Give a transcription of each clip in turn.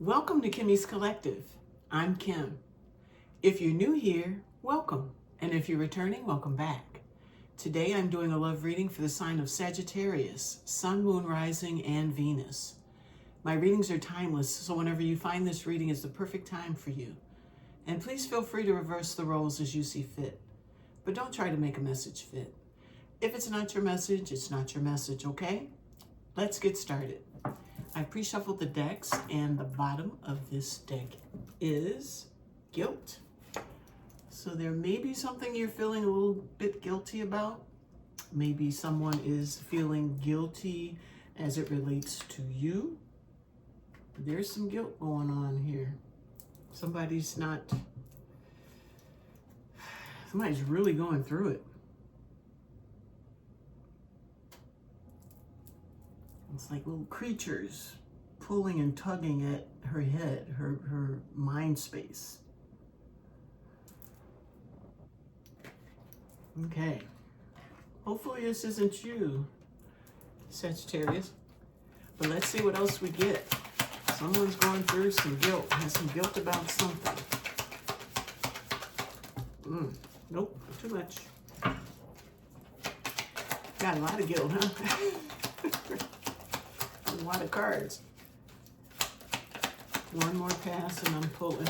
Welcome to Kimmy's Collective. I'm Kim. If you're new here, welcome. And if you're returning, welcome back. Today I'm doing a love reading for the sign of Sagittarius, Sun, Moon, Rising, and Venus. My readings are timeless, so whenever you find this reading is the perfect time for you. And please feel free to reverse the roles as you see fit. But don't try to make a message fit. If it's not your message, it's not your message, okay? Let's get started. I pre-shuffled the decks, and the bottom of this deck is guilt. So there may be something you're feeling a little bit guilty about. Maybe someone is feeling guilty as it relates to you. There's some guilt going on here. Somebody's really going through it. It's like little creatures pulling and tugging at her head, her mind space. Okay. Hopefully this isn't you, Sagittarius. But let's see what else we get. Someone's going through some guilt, has some guilt about something. Nope, too much. Got a lot of guilt, huh? A lot of cards. One more pass and I'm pulling.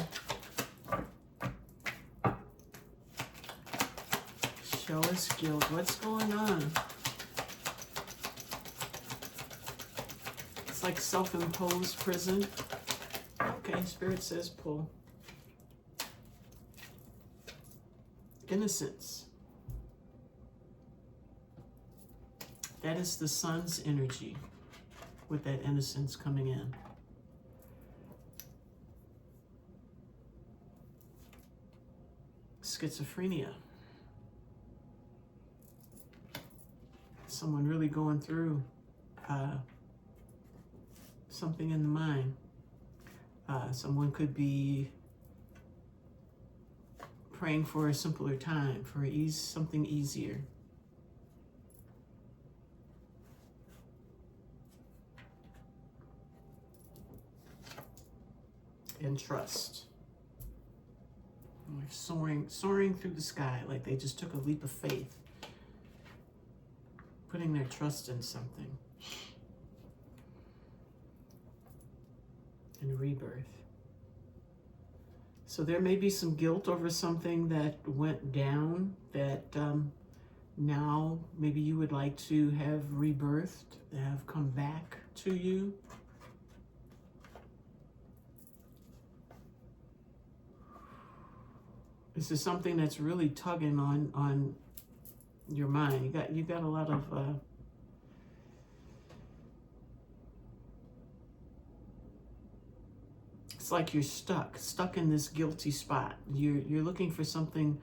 Show us guilt. What's going on? It's like self-imposed prison. Okay, Spirit says pull. Innocence. That is the sun's energy, with that innocence coming in. Schizophrenia. Someone really going through something in the mind. Someone could be praying for a simpler time, for something easier. And trust. Like soaring through the sky, like they just took a leap of faith, putting their trust in something. And rebirth. So there may be some guilt over something that went down that now maybe you would like to have rebirthed, have come back to you. This is something that's really tugging on your mind. You got a lot of it's like you're stuck in this guilty spot. You're looking for something,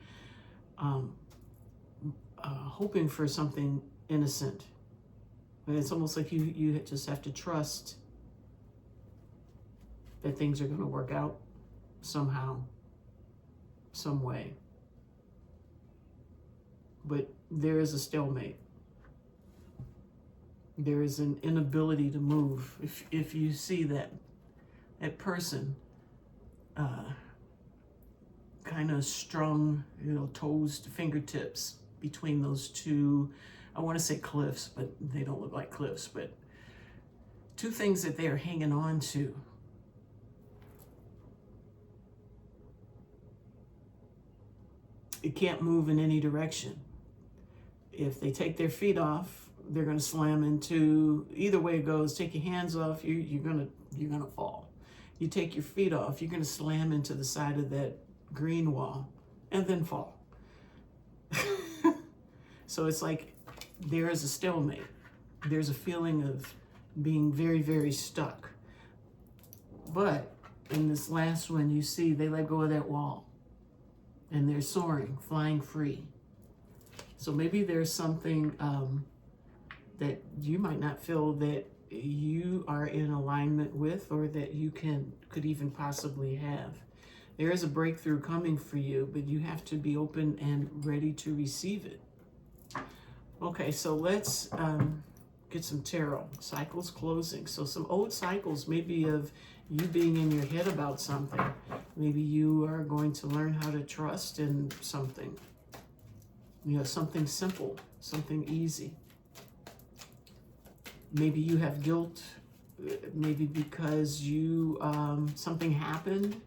hoping for something innocent, but it's almost like you just have to trust that things are going to work out somehow, some way. But there is a stalemate. There is an inability to move. If you see that person kind of strung, toes to fingertips between those two, I want to say cliffs, but they don't look like cliffs, but two things that they are hanging on to. It can't move in any direction. If they take their feet off, they're going to slam into, either way it goes, take your hands off, you're going to fall. You take your feet off, you're going to slam into the side of that green wall and then fall. So it's like there is a stalemate. There's a feeling of being very, very stuck. But in this last one, you see they let go of that wall. And they're soaring, flying free. So maybe there's something that you might not feel that you are in alignment with, or that you could even possibly have. There is a breakthrough coming for you, but you have to be open and ready to receive it. Okay, so let's get get some tarot. Cycles closing. So some old cycles, maybe of you being in your head about something. Maybe you are going to learn how to trust in something. You know, something simple, something easy. Maybe you have guilt, maybe because you something happened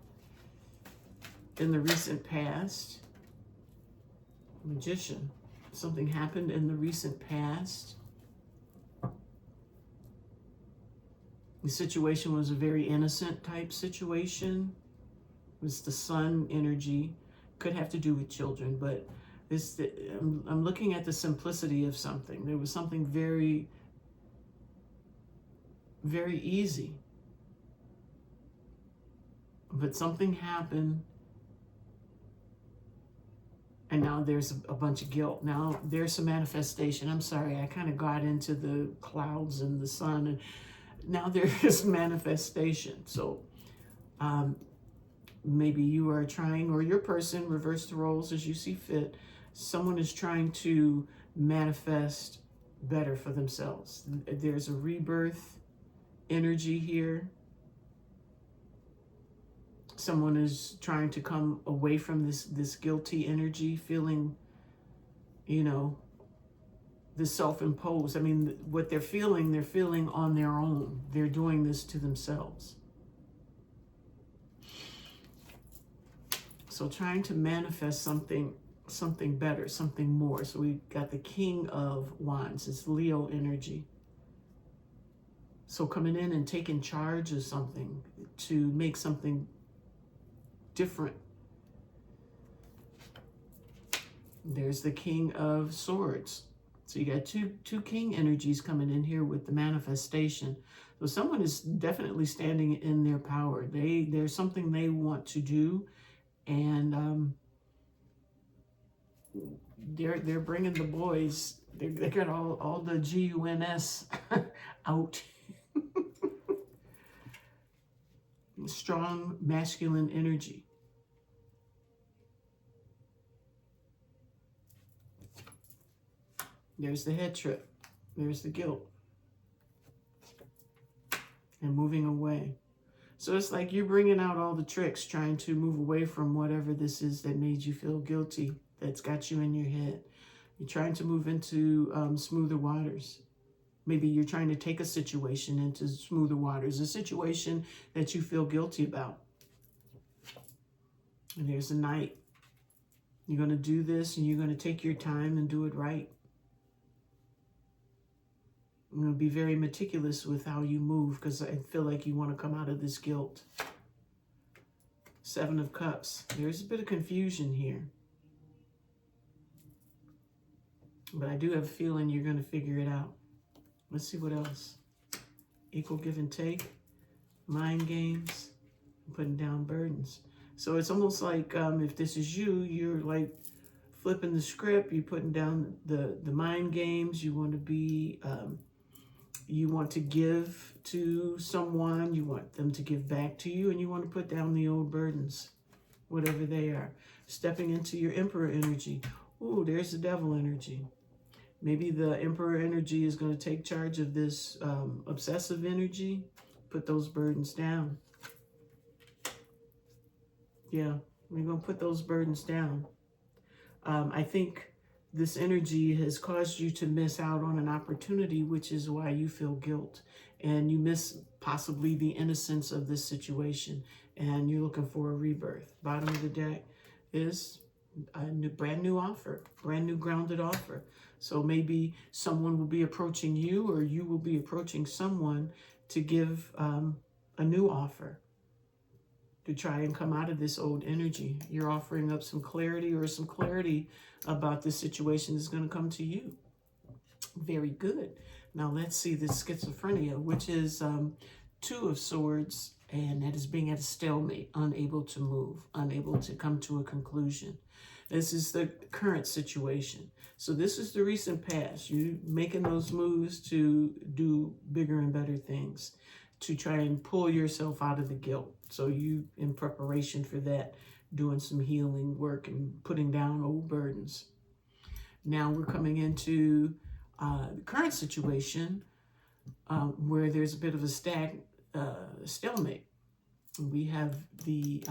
in the recent past. Magician. Something happened in the recent past. The situation was a very innocent type situation. It was the sun energy. Could have to do with children, but I'm looking at the simplicity of something. There was something very, very easy. But something happened, and now there's a bunch of guilt. Now there's some manifestation. I'm sorry, I kind of got into the clouds and the sun, and now there is manifestation. So maybe you are trying, or your person, reverse the roles as you see fit. Someone is trying to manifest better for themselves. There's a rebirth energy here. Someone is trying to come away from this guilty energy, feeling, you know, the self-imposed. I mean, what they're feeling on their own. They're doing this to themselves. So trying to manifest something better, something more. So we got the King of Wands. It's Leo energy. So coming in and taking charge of something to make something different. There's the King of Swords. So you got two king energies coming in here with the manifestation. So someone is definitely standing in their power. There's something they want to do, and they're bringing the boys. They got all the GUNS out. Strong masculine energy. There's the head trip. There's the guilt. And moving away. So it's like you're bringing out all the tricks, trying to move away from whatever this is that made you feel guilty, that's got you in your head. You're trying to move into smoother waters. Maybe you're trying to take a situation into smoother waters, a situation that you feel guilty about. And there's the Knight. You're going to do this, and you're going to take your time and do it right. I'm going to be very meticulous with how you move, because I feel like you want to come out of this guilt. Seven of Cups. There's a bit of confusion here. But I do have a feeling you're going to figure it out. Let's see what else. Equal give and take. Mind games. Putting down burdens. So it's almost like if this is you, you're like flipping the script. You're putting down the mind games. You want to be... you want to give to someone, you want them to give back to you, and you want to put down the old burdens, whatever they are. Stepping into your Emperor energy. Ooh, there's the Devil energy. Maybe the Emperor energy is going to take charge of this obsessive energy, put those burdens down. Yeah, we're going to put those burdens down. I think this energy has caused you to miss out on an opportunity, which is why you feel guilt. And you miss possibly the innocence of this situation. And you're looking for a rebirth. Bottom of the deck is a brand new offer. Brand new grounded offer. So maybe someone will be approaching you, or you will be approaching someone to give a new offer. To try and come out of this old energy. You're offering up some clarity, or some clarity about this situation is going to come to you. Very good. Now let's see this schizophrenia, which is Two of Swords, and that is being at a stalemate, unable to move, unable to come to a conclusion. This is the current situation. So this is the recent past. You making those moves to do bigger and better things, to try and pull yourself out of the guilt. So you, in preparation for that, doing some healing work and putting down old burdens. Now we're coming into the current situation. where there's a bit of a stalemate. We have the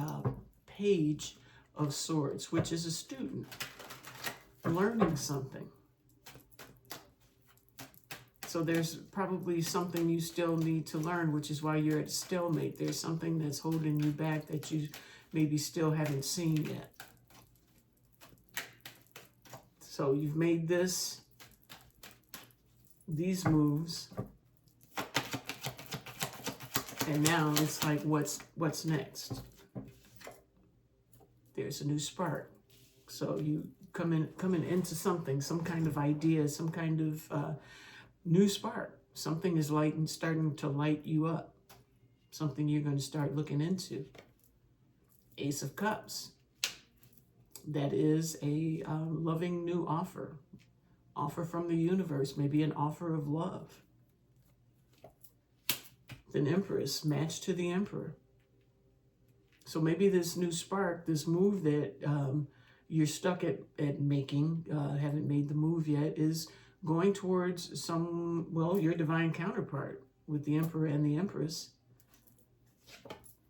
Page of Swords, which is a student learning something. So there's probably something you still need to learn, which is why you're at a stalemate. There's something that's holding you back that you maybe still haven't seen yet. So you've made these moves, and now it's like, what's next? There's a new spark. So you coming into something, some kind of idea, some kind of new spark. Something is starting to light you up. Something you're going to start looking into. Ace of Cups. That is a loving new offer. Offer from the universe. Maybe an offer of love. An Empress, matched to the Emperor. So maybe this new spark, this move that you're stuck at making, haven't made the move yet, is going towards your divine counterpart with the Emperor and the Empress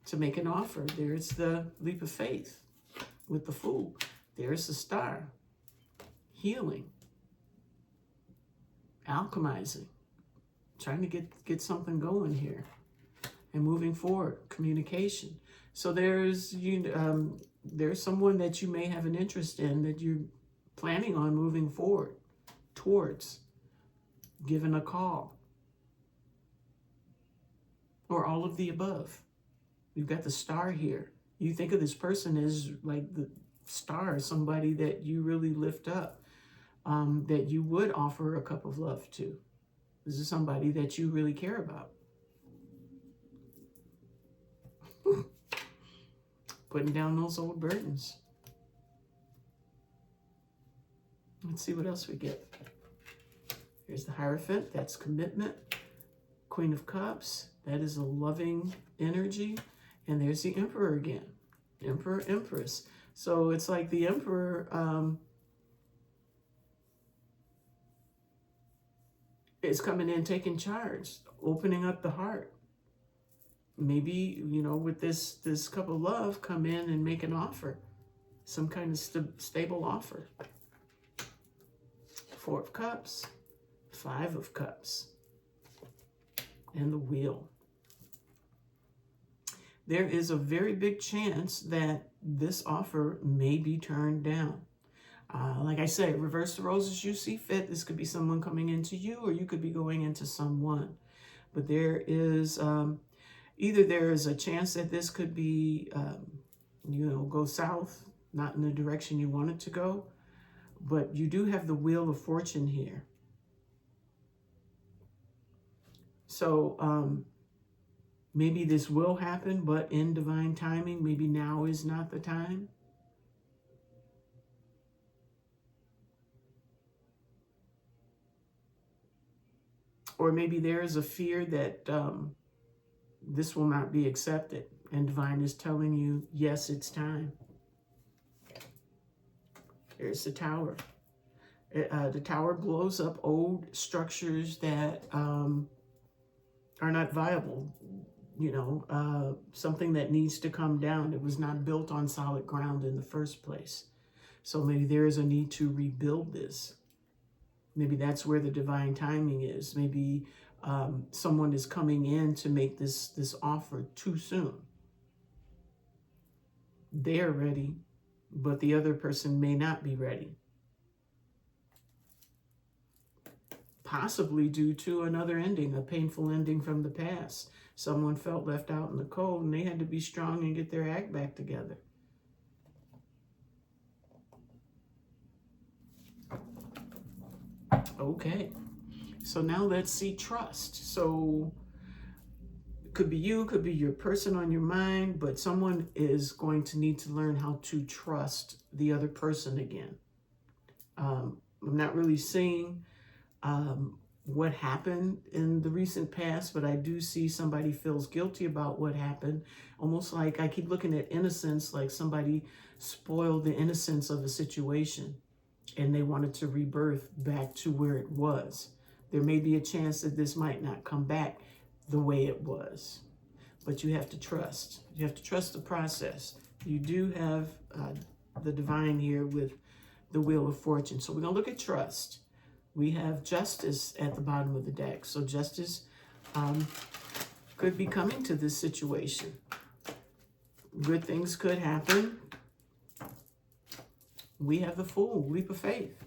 to make an offer. There's the leap of faith with the Fool. There's the Star. Healing. Alchemizing. Trying to get something going here. And moving forward. Communication. So there's someone that you may have an interest in that you're planning on moving forward towards, giving a call, or all of the above. You've got the Star here. You think of this person as like the star, somebody that you really lift up, that you would offer a cup of love to. This is somebody that you really care about. Putting down those old burdens. Let's see what else we get. Here's the Hierophant. That's commitment. Queen of Cups. That is a loving energy. And there's the Emperor again. Emperor, Empress. So it's like the Emperor is coming in, taking charge, opening up the heart. Maybe, with this cup of love, come in and make an offer. Some kind of stable offer. Four of Cups. Five of Cups. And the Wheel. There is a very big chance that this offer may be turned down. Like I said, reverse the roles as you see fit. This could be someone coming into you, or you could be going into someone. But there is... either there is a chance that this could be, go south, not in the direction you want it to go, but you do have the Wheel of Fortune here. So maybe this will happen, but in divine timing, maybe now is not the time. Or maybe there is a fear that this will not be accepted, and divine is telling you, yes, it's time. There's the Tower. The Tower blows up old structures that are not viable. Something that needs to come down. It was not built on solid ground in the first place. So maybe there is a need to rebuild this. Maybe that's where the divine timing is. Maybe someone is coming in to make this offer too soon. They're ready, but the other person may not be ready. Possibly due to another ending, a painful ending from the past. Someone felt left out in the cold and they had to be strong and get their act back together. Okay, so now let's see trust. So it could be you, could be your person on your mind, but someone is going to need to learn how to trust the other person again. I'm not really seeing what happened in the recent past, but I do see somebody feels guilty about what happened. Almost like I keep looking at innocence, like somebody spoiled the innocence of a situation and they wanted to rebirth back to where it was. There may be a chance that this might not come back the way it was. But you have to trust. You have to trust the process. You do have the divine here with the Wheel of Fortune. So we're going to look at trust. We have justice at the bottom of the deck. So justice could be coming to this situation. Good things could happen. We have the Fool, leap of faith.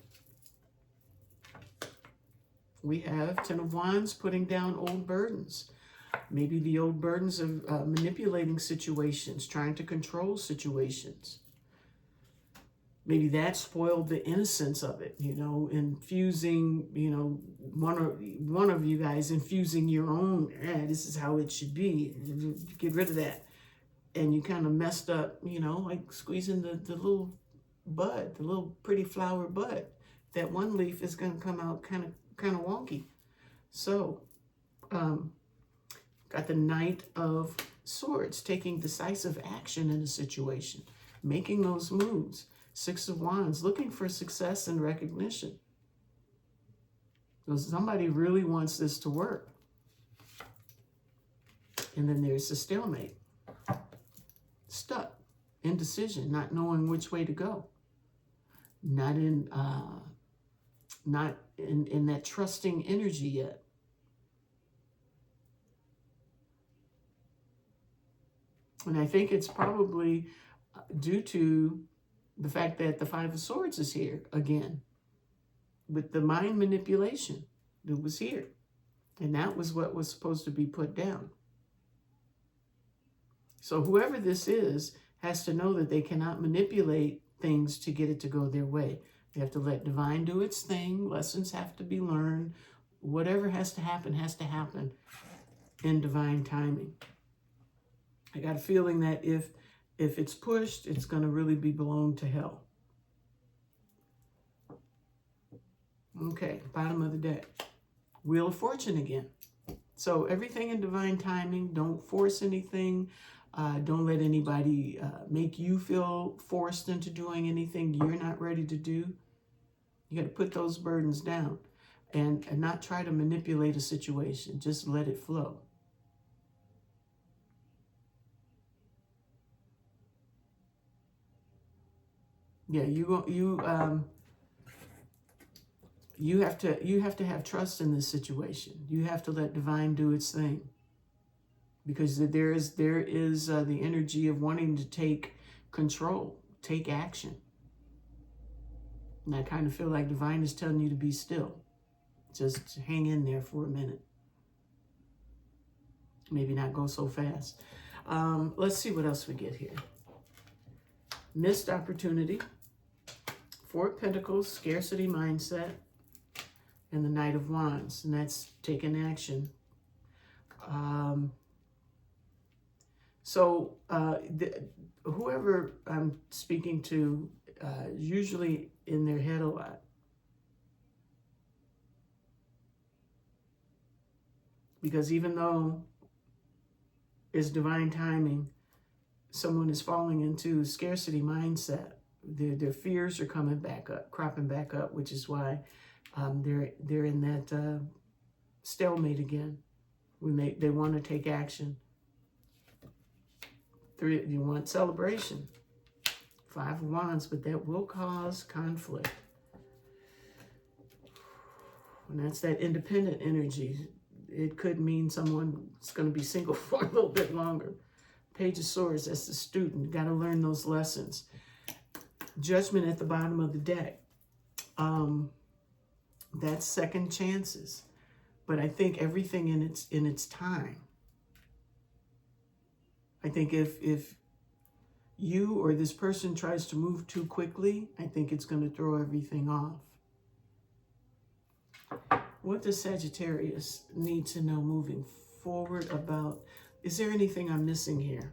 We have Ten of Wands, putting down old burdens. Maybe the old burdens of manipulating situations, trying to control situations. Maybe that spoiled the innocence of it, you know, infusing, you know, one of you guys infusing your own, this is how it should be. Get rid of that. And you kind of messed up, you know, like squeezing the little bud, the little pretty flower bud. That one leaf is going to come out kind of wonky. So, got the Knight of Swords, taking decisive action in a situation, making those moves. Six of Wands, looking for success and recognition. So somebody really wants this to work. And then there's the stalemate. Stuck, indecision, not knowing which way to go. Not in that trusting energy yet. And I think it's probably due to the fact that the Five of Swords is here again, with the mind manipulation that was here. And that was what was supposed to be put down. So whoever this is has to know that they cannot manipulate things to get it to go their way. They have to let divine do its thing. Lessons have to be learned. Whatever has to happen in divine timing. I got a feeling that if it's pushed, it's going to really be blown to hell. Okay, bottom of the deck. Wheel of Fortune again. So everything in divine timing. Don't force anything. Don't let anybody make you feel forced into doing anything you're not ready to do. You got to put those burdens down and not try to manipulate a situation. Just let it flow. Yeah, you have to have trust in this situation. You have to let divine do its thing, because there is the energy of wanting to take control, take action. And I kind of feel like divine is telling you to be still. Just hang in there for a minute. Maybe not go so fast. Let's see what else we get here. Missed opportunity. Four of Pentacles, scarcity mindset, and the Knight of Wands, and that's taking action. Whoever I'm speaking to, usually in their head a lot. Because even though it's divine timing, someone is falling into scarcity mindset. Their fears are coming back up, cropping back up, which is why they're in that stalemate again, when they want to take action. You want celebration. Five of Wands, but that will cause conflict. And that's that independent energy. It could mean someone's going to be single for a little bit longer. Page of Swords, that's the student. Got to learn those lessons. Judgment at the bottom of the deck. That's second chances. But I think everything in its time. I think if you or this person tries to move too quickly, I think it's going to throw everything off. What does Sagittarius need to know moving forward about? Is there anything I'm missing here?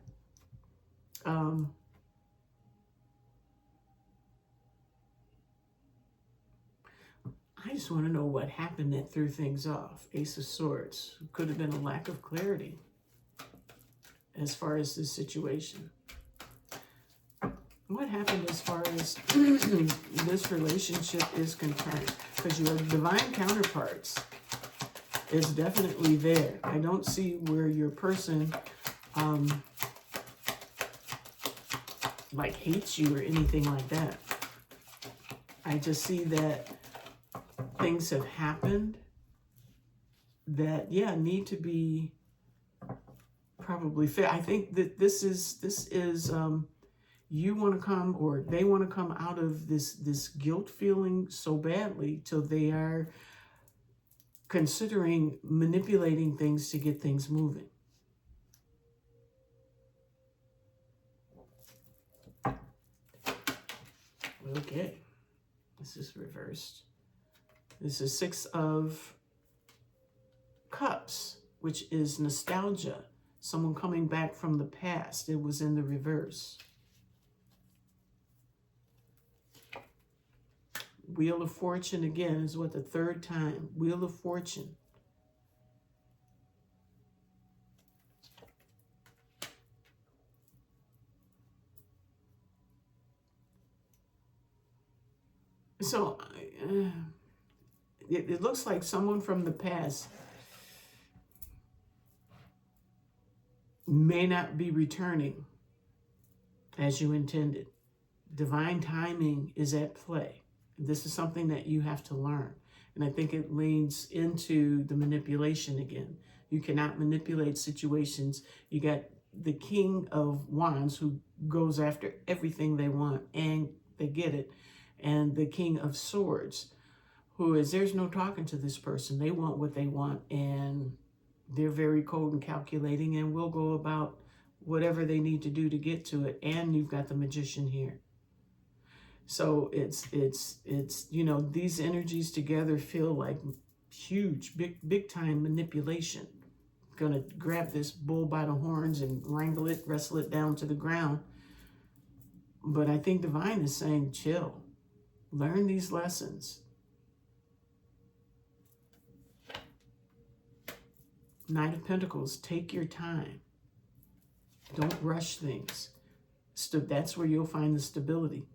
I just want to know what happened that threw things off. Ace of Swords. Could have been a lack of clarity as far as this situation. What happened as far as this relationship is concerned? Because you have divine counterparts. It's definitely there. I don't see where your person like hates you or anything like that. I just see that things have happened that, yeah, need to be probably fair. I think that this is you want to come, or they want to come out of this guilt feeling so badly till they are considering manipulating things to get things moving. Okay, this is reversed. This is Six of Cups, which is nostalgia. Someone coming back from the past. It was in the reverse. Wheel of Fortune again is what, the third time. Wheel of Fortune. So it looks like someone from the past may not be returning as you intended. Divine timing is at play. This is something that you have to learn. And I think it leads into the manipulation again. You cannot manipulate situations. You got the King of Wands who goes after everything they want and they get it. And the King of Swords, who is, there's no talking to this person. They want what they want, and they're very cold and calculating, and will go about whatever they need to do to get to it. And you've got the Magician here. So it's you know, these energies together feel like huge, big time manipulation. Gonna grab this bull by the horns and wrangle it, wrestle it down to the ground. But I think Divine is saying, chill. Learn these lessons. Knight of Pentacles, take your time. Don't rush things. That's where you'll find the stability.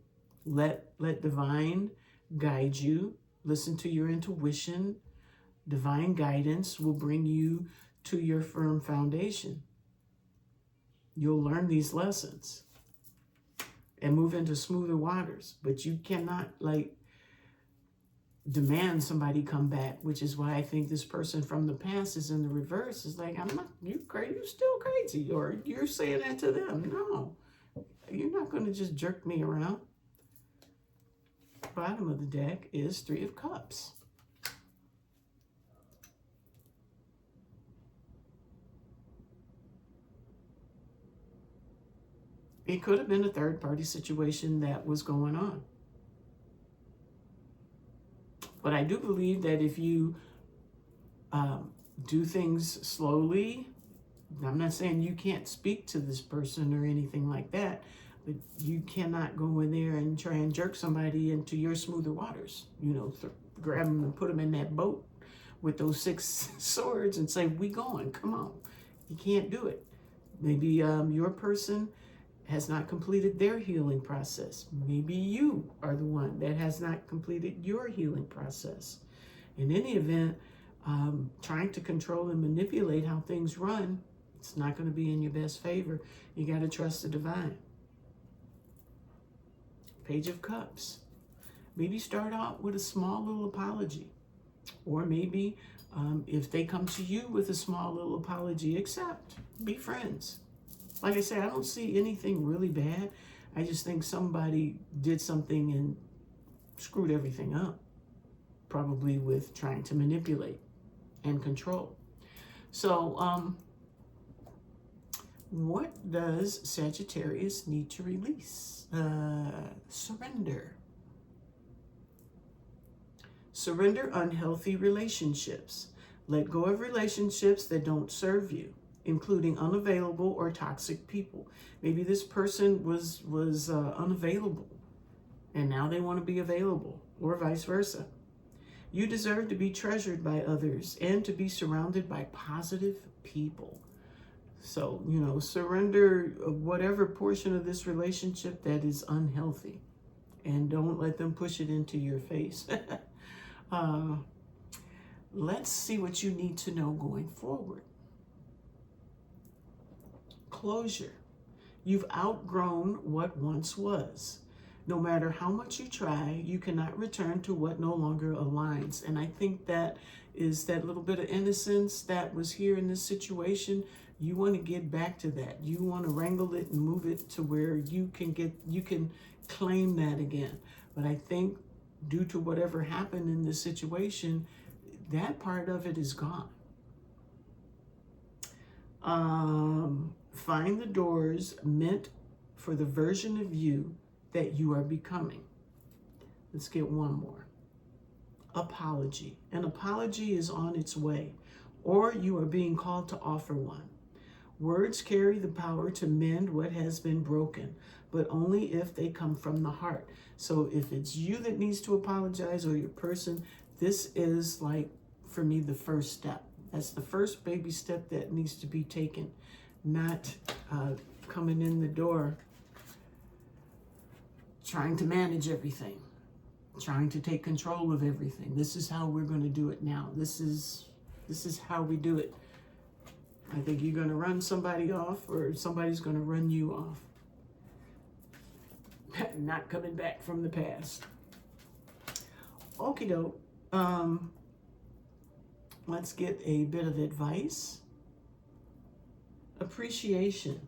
Let Divine guide you. Listen to your intuition. Divine guidance will bring you to your firm foundation. You'll learn these lessons and move into smoother waters. But you cannot, like, demand somebody come back, which is why I think this person from the past is in the reverse. Is like, I'm not, you crazy, you're still crazy, or you're saying that to them. No, you're not going to just jerk me around. Bottom of the deck is Three of Cups. It could have been a third-party situation that was going on. But I do believe that if you do things slowly, I'm not saying you can't speak to this person or anything like that, but you cannot go in there and try and jerk somebody into your smoother waters. You know, grab them and put them in that boat with those 6 swords and say, we going, come on. You can't do it. Maybe your person has not completed their healing process. Maybe you are the one that has not completed your healing process. In any event, trying to control and manipulate how things run, it's not going to be in your best favor. You got to trust the divine. Page of Cups. Maybe start out with a small little apology. Or maybe if they come to you with a small little apology, accept. Be friends. Like I said, I don't see anything really bad. I just think somebody did something and screwed everything up. Probably with trying to manipulate and control. So, what does Sagittarius need to release? Surrender. Surrender unhealthy relationships. Let go of relationships that don't serve you, including unavailable or toxic people. Maybe this person was unavailable and now they want to be available, or vice versa. You deserve to be treasured by others and to be surrounded by positive people. So, you know, surrender whatever portion of this relationship that is unhealthy and don't let them push it into your face. Let's see what you need to know going forward. Closure. You've outgrown what once was. No matter how much you try, you cannot return to what no longer aligns. And I think that is that little bit of innocence that was here in this situation. You want to get back to that. You want to wrangle it and move it to where you can claim that again. But I think due to whatever happened in this situation, that part of it is gone. Find the doors meant for the version of you that you are becoming. Let's get one more. Apology. An apology is on its way, or you are being called to offer one. Words carry the power to mend what has been broken, but only if they come from the heart. So if it's you that needs to apologize or your person, this is like, for me, the first step. That's the first baby step that needs to be taken, not coming in the door trying to manage everything, trying to take control of everything. This is how we're going to do it now. This is how we do it. I think you're going to run somebody off, or somebody's going to run you off. Not coming back from the past. Okie doke. Let's get a bit of advice. Appreciation.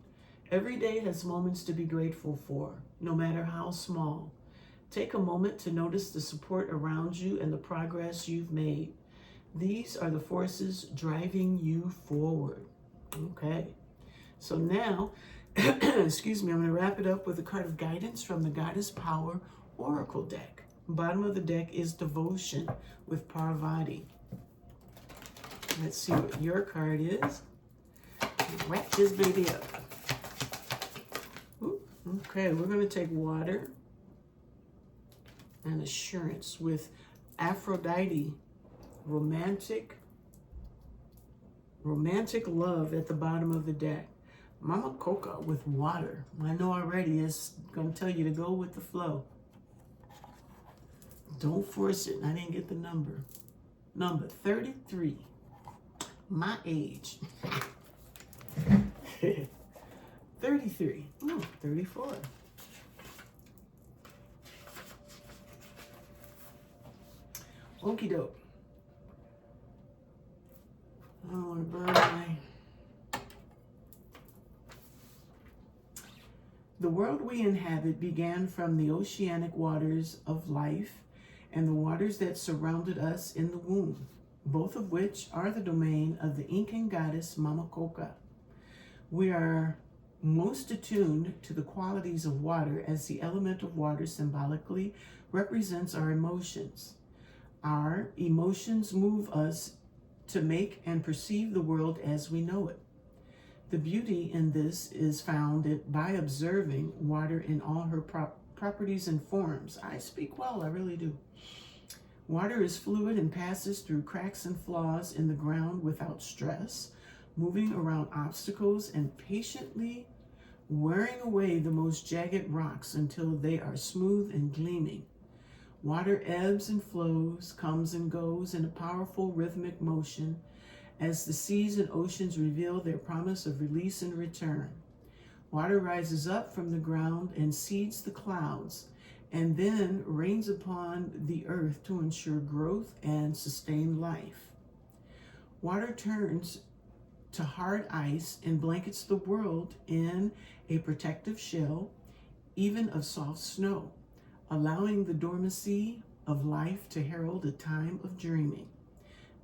Every day has moments to be grateful for, no matter how small. Take a moment to notice the support around you and the progress you've made. These are the forces driving you forward. Okay. So now, excuse me, I'm going to wrap it up with a card of guidance from the Goddess Power Oracle deck. Bottom of the deck is Devotion with Parvati. Let's see what your card is. Wrap this baby up. Ooh, okay, we're going to take water and assurance with Aphrodite, romantic love at the bottom of the deck. Mama Coca with water. I know already it's going to tell you to go with the flow. Don't force it. I didn't get the number. Number 33. My age. 33. Oh, 34. Okie doke. I don't want to burn my... The world we inhabit began from the oceanic waters of life and the waters that surrounded us in the womb, both of which are the domain of the Incan goddess Mama Coca. We are most attuned to the qualities of water, as the element of water symbolically represents our emotions. Our emotions move us to make and perceive the world as we know it. The beauty in this is found by observing water in all her properties and forms. I speak well, I really do. Water is fluid and passes through cracks and flaws in the ground without stress, moving around obstacles and patiently wearing away the most jagged rocks until they are smooth and gleaming. Water ebbs and flows, comes and goes in a powerful rhythmic motion as the seas and oceans reveal their promise of release and return. Water rises up from the ground and seeds the clouds, and then rains upon the earth to ensure growth and sustain life. Water turns to hard ice and blankets the world in a protective shell, even of soft snow, allowing the dormancy of life to herald a time of dreaming.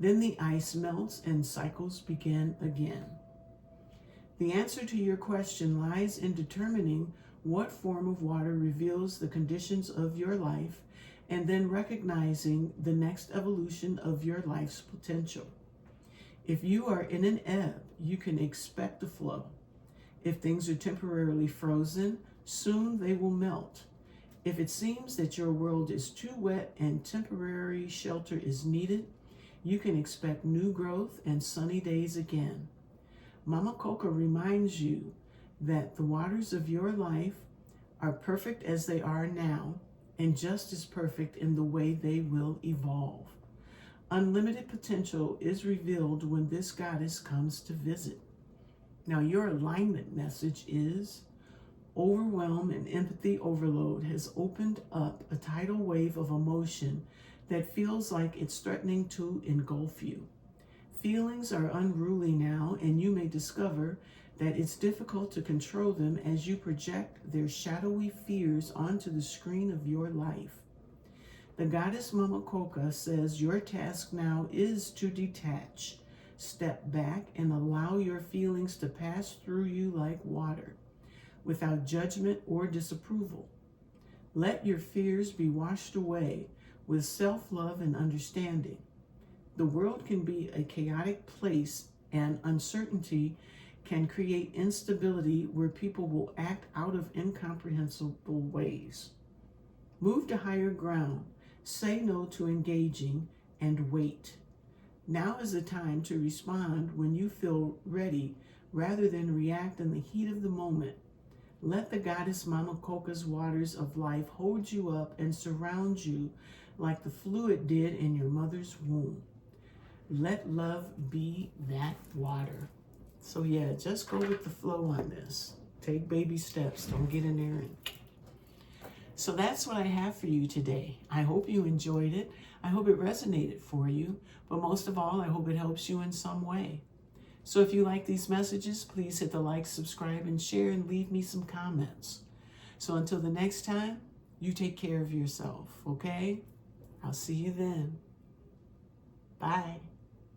Then the ice melts and cycles begin again. The answer to your question lies in determining what form of water reveals the conditions of your life, and then recognizing the next evolution of your life's potential. If you are in an ebb, you can expect a flow. If things are temporarily frozen, soon they will melt. If it seems that your world is too wet and temporary shelter is needed, you can expect new growth and sunny days again. Mama Coca reminds you that the waters of your life are perfect as they are now, and just as perfect in the way they will evolve. Unlimited potential is revealed when this goddess comes to visit. Now, your alignment message is: overwhelm and empathy overload has opened up a tidal wave of emotion that feels like it's threatening to engulf you. Feelings are unruly now, and you may discover that it's difficult to control them as you project their shadowy fears onto the screen of your life. The goddess Mama Coca says your task now is to detach, step back, and allow your feelings to pass through you like water, without judgment or disapproval. Let your fears be washed away with self-love and understanding. The world can be a chaotic place, and uncertainty can create instability where people will act out of incomprehensible ways. Move to higher ground, say no to engaging, and wait. Now is the time to respond when you feel ready rather than react in the heat of the moment. Let the goddess Mama Coca's waters of life hold you up and surround you like the fluid did in your mother's womb. Let love be that water. So yeah, just go with the flow on this. Take baby steps. Don't get in there. So that's what I have for you today. I hope you enjoyed it. I hope it resonated for you. But most of all, I hope it helps you in some way. So if you like these messages, please hit the like, subscribe, and share, and leave me some comments. So until the next time, you take care of yourself, okay? I'll see you then. Bye.